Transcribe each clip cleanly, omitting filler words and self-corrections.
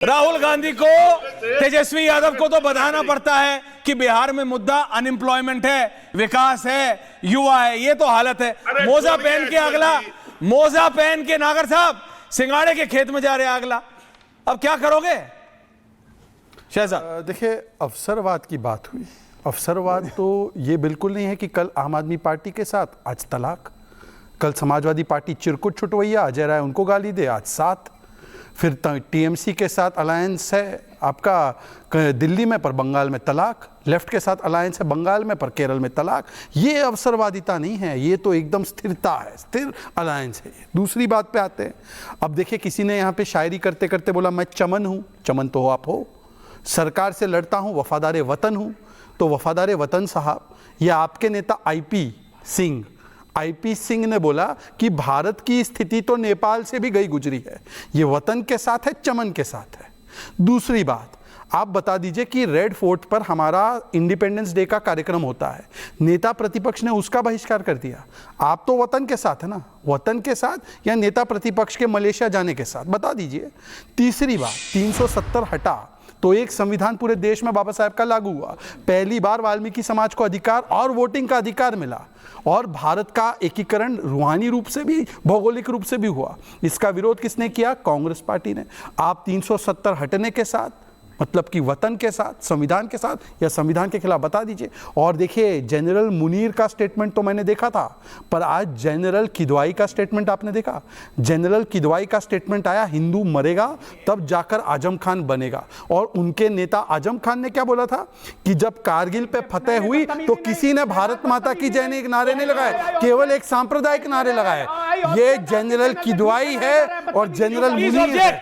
राहुल गांधी को, तेजस्वी यादव को तो बताना पड़ता है कि बिहार में मुद्दा अनएम्प्लॉयमेंट है, विकास है, युवा है। ये तो हालत है। मोजा पहन के अगला, मोजा पहन के नागर साहब सिंगाड़े के खेत में जा रहे हैं अगला। अब क्या करोगे शहजाद? देखिए, अवसरवाद की बात हुई। अवसरवाद तो ये बिल्कुल नहीं है कि कल आम आदमी पार्टी के साथ आज तलाक, कल समाजवादी पार्टी चिरकुट छुटवैया अजय राय उनको गाली दे आज 7, फिर टीएमसी के साथ अलायंस है आपका दिल्ली में पर बंगाल में तलाक, लेफ्ट के साथ अलायंस है बंगाल में पर केरल में तलाक। ये अवसरवादिता नहीं है, ये तो एकदम स्थिरता है, स्थिर अलायंस है। दूसरी बात पे आते हैं। अब देखिए, किसी ने यहाँ पे शायरी करते करते बोला मैं चमन हूँ। चमन तो आप हो। सरकार से लड़ता हूँ, वफादार वतन हूँ। तो वफादार वतन साहब, ये आपके नेता आईपी सिंह ने बोला कि भारत की स्थिति तो नेपाल से भी गई गुजरी है। ये वतन के साथ है, चमन के साथ है। दूसरी बात, आप बता दीजिए कि रेड फोर्ट पर हमारा इंडिपेंडेंस डे का कार्यक्रम होता है, नेता प्रतिपक्ष ने उसका बहिष्कार कर दिया। आप तो वतन के साथ है ना, वतन के साथ या नेता प्रतिपक्ष के मलेशिया जाने के साथ, बता दीजिए। तीसरी बात, 370 हटा तो एक संविधान पूरे देश में बाबा साहब का लागू हुआ। पहली बार वाल्मीकि समाज को अधिकार और वोटिंग का अधिकार मिला, और भारत का एकीकरण रूहानी रूप से भी भौगोलिक रूप से भी हुआ। इसका विरोध किसने किया? कांग्रेस पार्टी ने। आप 370 हटने के साथ, मतलब कि वतन के साथ, संविधान के साथ या संविधान के खिलाफ, बता दीजिए। और देखिए, जनरल मुनीर का स्टेटमेंट तो मैंने देखा था, पर आज जनरल किदवाई का स्टेटमेंट आपने देखा? जनरल किदवाई का स्टेटमेंट आया, हिंदू मरेगा तब जाकर आजम खान बनेगा। और उनके नेता आजम खान ने क्या बोला था कि जब कारगिल पे फतेह हुई तो किसी ने भारत माता की जय ने नारे नहीं लगाए, केवल एक सांप्रदायिक नारे लगाए। ये जनरल किदवाई है और जनरल मुनीर है।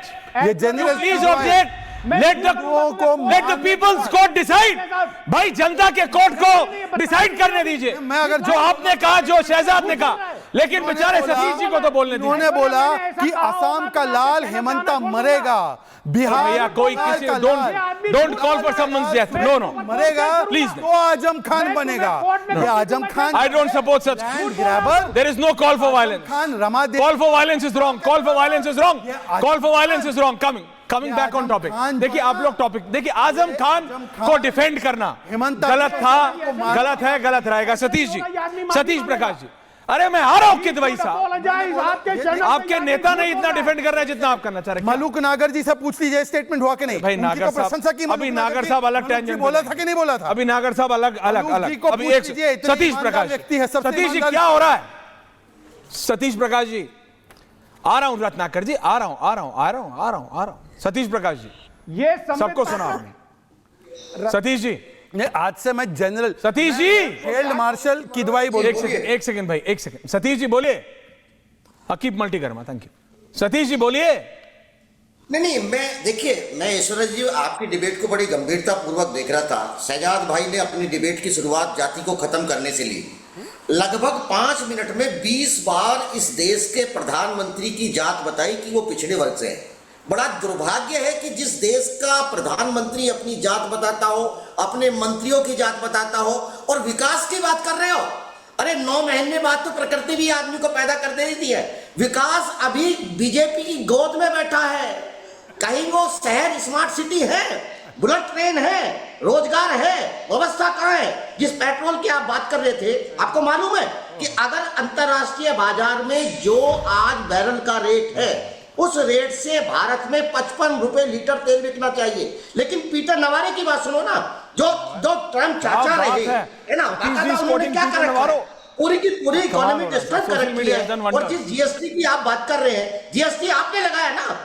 ये general Let the people's court decide। भाई, जनता के कोर्ट को डिसाइड करने दीजिए। मैं अगर जो आपने कहा, जो शहजाद ने कहा, लेकिन बेचारे सतीश जी को तो बोलने दीजिए। उन्होंने बोला कि असम का लाल हेमंता मरेगा, बिहार भैया कोई किसी don't call for someone's death. No मरेगा प्लीज, तो आजम खान बनेगा। ये Azam Khan, I don't support such grabber. There is no call for violence. Khan रमा दे, call for violence is wrong, call for violence is wrong, call for violence is wrong. Coming back on topic. देखिए, आप लोग topic देखिए। आजम खान को defend करना गलत था, गलत है, गलत रहेगा। सतीश प्रकाश जी, अरे मैं आ रहा हूं किदवई साहब, आपके नेता नहीं इतना डिफेंड कर रहे हैं जितना आप करना चाह रहे हैं। मलूक नागर जी से पूछ लीजिए स्टेटमेंट हुआ कि नहीं। भाई नागर साहब, अभी नागर साहब अलग टेंशन बोला था कि नहीं बोला था? अभी नागर साहब अलग। अभी एक सतीश जी, क्या हो रहा है? सतीश प्रकाश जी, आ रहा हूं रत्नाकर जी, आ रहा हूं। सतीश प्रकाश जी, ये सबको सुना आपने। सतीश जी, आज से मैं general Satish ji, field marshal Kidwai बोल। एक सेकंड भाई, एक सेकंड। सतीश जी बोलिए। अकीब मल्टी कर्मा, थैंक यू। सतीश जी बोलिए। नहीं, मैं ईश्वर जी आपकी डिबेट को बड़ी गंभीरता पूर्वक देख रहा था। शहजाद भाई ने अपनी डिबेट की शुरुआत जाति को खत्म करने से ली। लगभग 5 मिनट में 20 बार इस देश के प्रधानमंत्री की जात बताई कि वो पिछड़े वर्ग से है। बड़ा दुर्भाग्य है कि जिस देश का प्रधानमंत्री अपनी जात बताता हो, अपने मंत्रियों की जात बताता हो, और विकास की बात कर रहे हो। अरे 9 महीने बाद तो प्रकृति भी आदमी को पैदा कर देती है। विकास अभी बीजेपी की गोद में बैठा है। कहीं वो शहर स्मार्ट सिटी है, बुलेट ट्रेन है, रोजगार है, व्यवस्था कहाँ है? जिस पेट्रोल की आप बात कर रहे थे, आपको मालूम है कि अगर अंतरराष्ट्रीय बाजार में जो आज बैरल का रेट है, उस रेट से भारत में 55 रुपए लीटर तेल बिकना चाहिए। लेकिन पीटर नवारे की बात सुनो ना, जो ट्रम्प चाचा रहे है ना, उन्होंने क्या कर रखा है? पूरी की पूरी इकोनॉमी डिस्टर्ब कर रखी है। और जिस जीएसटी की आप बात कर रहे हैं, जीएसटी आपने लगाया ना।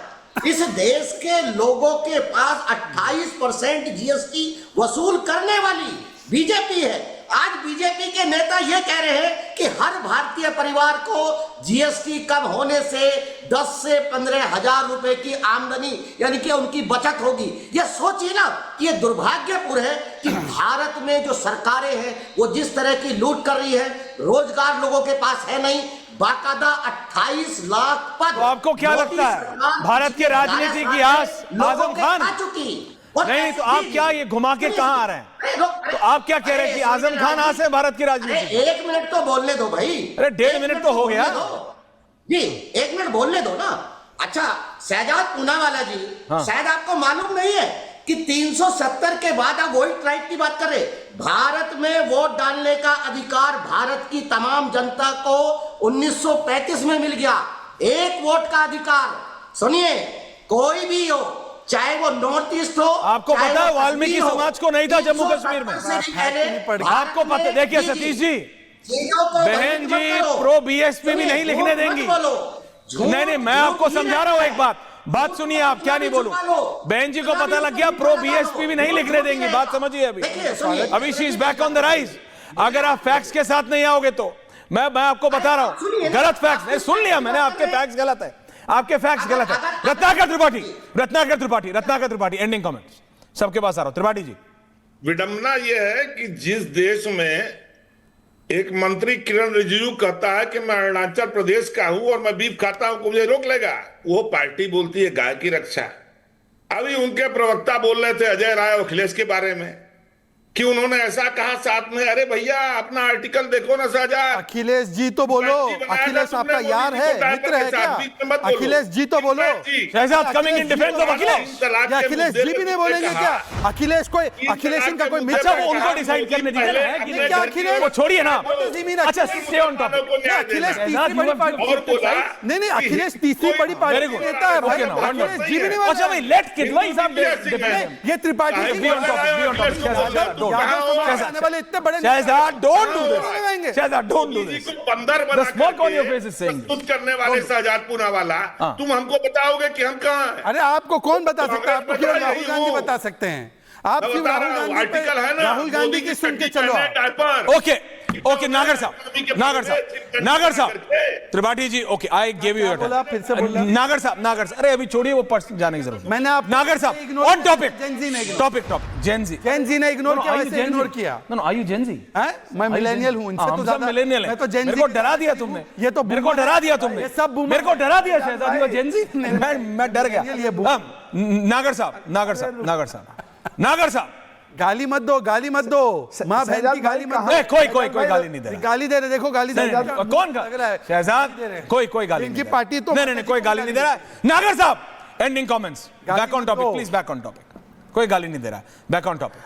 इस देश के लोगों के पास 28% जीएसटी वसूल करने वाली बीजेपी है। आज बीजेपी के नेता यह कह रहे हैं कि हर भारतीय परिवार को जीएसटी कम होने से 10 से 15 हजार रुपए की आमदनी, यानी कि उनकी बचत होगी। यह सोचिए ना कि यह दुर्भाग्यपूर्ण है कि भारत में जो सरकारें हैं वो जिस तरह की लूट कर रही है, रोजगार लोगों के पास है नहीं, बाकायदा 28 लाख पद। तो आपको क्या लगता है, भारत के राजनीति की आस आजम खान आ चुकी? नहीं, तो आप क्या ये घुमा के कहां आ रहे हैं? तो आप क्या कह रहे हैं कि आजम खान आज से भारत की राजनीति? 1 मिनट तो बोलने दो भाई। अरे 1.5 मिनट तो हो गया जी, 1 मिनट बोलने दो ना। अच्छा, शहजाद पूनावाला जी, शायद आपको मालूम नहीं है कि 370 के बाद आप वोट राइट की बात कर रहे। भारत में वोट डालने का अधिकार भारत की तमाम जनता को 1935 में मिल गया। एक वोट का अधिकार। सुनिए, कोई भी हो, चाहे वो नॉर्थ ईस्ट हो, आपको चाहे पता है वो वाल्मीकि दिल्ली हो, समाज को नहीं था जम्मू कश्मीर में। 370 से भी पहले आपको पता, देखिए सतीश जी, बहन जी प्रो बीएसपी भी नहीं लिखने देंगी। नहीं, मैं आपको समझा रहा हूं एक बात सुनिए, आप क्या नहीं बोलूं। बहन जी को पता लग गया प्रो बीएसपी भी नहीं लिखने देंगी, बात समझिए। अभी she is back on the rise. अगर आप फैक्ट्स के साथ नहीं आओगे तो मैं आपको बता रहा हूं, गलत फैक्ट्स नहीं। सुन लिया मैंने, आपके फैक्ट्स गलत है, आपके फैक्ट्स गलत है। रत्नाकर त्रिपाठी एंडिंग कमेंट्स सबके पास आ रहा हूं। त्रिपाठी जी, विडंबना यह है कि जिस देश में एक मंत्री किरण रिजिजू कहता है कि मैं अरुणाचल प्रदेश का हूं और मैं बीफ खाता हूं, मुझे रोक लेगा, वो पार्टी बोलती है गाय की रक्षा। अभी उनके प्रवक्ता बोल रहे थे अजय राय अखिलेश के बारे में कि उन्होंने ऐसा कहा साथ में। अरे भैया, अपना आर्टिकल देखो ना शहजाद। अखिलेश जी तो बोलो, अखिलेश आपका यार है, मित्र है क्या? अखिलेश जी तो बोलो। Shahzad coming in defence of Akhilesh. Akhilesh ji भी नहीं बोलेंगे क्या? अखिलेश इनका कोई मित्र अच्छा, है वो उनको क्या? डिसाइड करने दीजिए ना, कि क्या अखिलेश? वो छोड़िए ना। अच्छा, Akhilesh stay on topic. Akhilesh तीसरी बड़ी पार्टी नहीं, अखिलेश तीसरी बड़ी पार्टी good. नेता है भाई। Okay, now, one Akhilesh ji भी नहीं अच्छा भाई, लेट किदवाई साहब ये त्रिपाठी जी आने वाले इतने बड़े Shahzad, don't do this. Shahzad, don't do this. बंदर The smoke on your face is saying this. प्रस्तुत करने वाले शहजाद पूनावाला, तुम हमको बताओगे कि हम कहाँ हैं? अरे आपको कौन बता सकता है? आपको केवल राहुल गांधी बता सकते हैं। आप क्यों राहुल गांधी की सुन के चलो। ओके नागर साहब Tripathi ji, okay I give you your time. फिर से बोला नागर साहब, अरे अभी छोड़िए, वो पर्सन जाने की जरूरत। मैंने आप नागर साहब ऑन टॉपिक, जेनजी ने इग्नोर किया, वैसे इग्नोर किया। No are you Gen Z? मैं मिलेनियल हूं, इनसे तो ज्यादा मिलेनियल है। मैं तो जेनजी। मेरे को डरा दिया तुमने, ये तो मेरे को डरा दिया तुमने, ये सब मेरे को डरा दिया शहजाद। You Gen Z? मैं डर गया। नागर साहब गाली मत दो माँ बहन की गाली मत दो। कोई गाली नहीं दे रहा। गाली दे रहे, देखो गाली दे रहे। कौन शहजाद? कोई गाली इनकी पार्टी तो नहीं, कोई गाली नहीं दे रहा। नागर साहब ending comments, back on topic please, back on topic. कोई गाली नहीं दे रहा, बैक ऑन टॉपिक।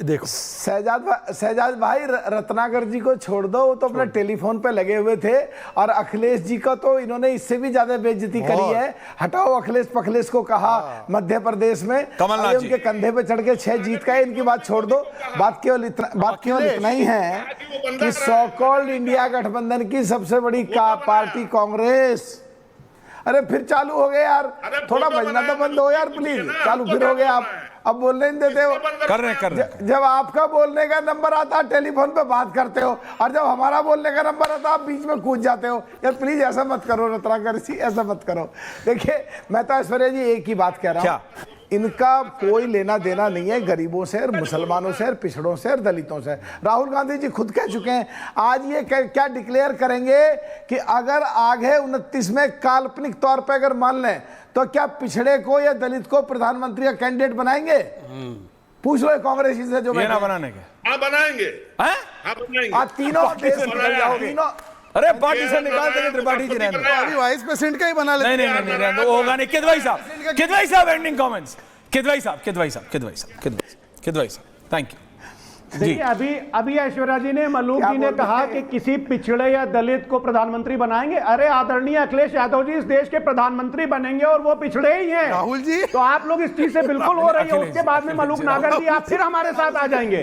देखो शहजाद भाई, रत्नाकर जी को छोड़ दो, वो तो अपने टेलीफोन पे लगे हुए थे। और अखिलेश जी का तो इन्होंने इससे भी ज्यादा बेइज्जती करी है। हटाओ अखिलेश पखलेश को कहा मध्य प्रदेश में, कमलनाथ जी उनके कंधे पे चढ़ के 6 जीत का है। इनकी बात छोड़ दो। बात केवल इतना ही है कि सो कॉल्ड इंडिया गठबंधन की सबसे बड़ी पार्टी कांग्रेस, अरे फिर चालू हो गए यार, थोड़ा बजना तो बंद हो यार प्लीज। चालू फिर हो गया, आप अब बोलने नहीं देते हो। कर रहे जब आपका बोलने का नंबर आता है टेलीफोन पे बात करते हो, और जब हमारा बोलने का नंबर आता है आप बीच में कूद जाते हो। यार प्लीज ऐसा मत करो रत्नाकर जी, ऐसा मत करो। देखिए, मैं तो ऐश्वर्या जी एक ही बात कह रहा हूँ, इनका कोई लेना देना नहीं है गरीबों से, मुसलमानों से, पिछड़ों से, दलितों से। राहुल गांधी जी खुद कह चुके हैं, आज ये क्या डिक्लेयर करेंगे कि अगर आगे 29 में काल्पनिक तौर पे अगर मान लें तो क्या पिछड़े को या दलित को प्रधानमंत्री का कैंडिडेट बनाएंगे? पूछ लो कांग्रेस से जो बनाएंगे। तीनों अरे पार्टी से निकाल देंगे त्रिपाठी जी। अभी वाइस प्रेसिडेंट का ही बना लेते। नहीं, वो होगा नहीं। किदवाई साहब एंडिंग कमेंट्स। किदवाई साहब, थैंक यू। देखिए, अभी ऐश्वर्या जी ने, मल्लूक जी ने कहा कि किसी पिछड़े या दलित को प्रधानमंत्री बनाएंगे। अरे आदरणीय अखिलेश यादव जी इस देश के प्रधानमंत्री बनेंगे और वो पिछड़े ही हैं। राहुल जी, तो आप लोग इस चीज से बिल्कुल हो रही है। उसके बाद में मल्लूक नागर जी आप फिर हमारे साथ आ जाएंगे।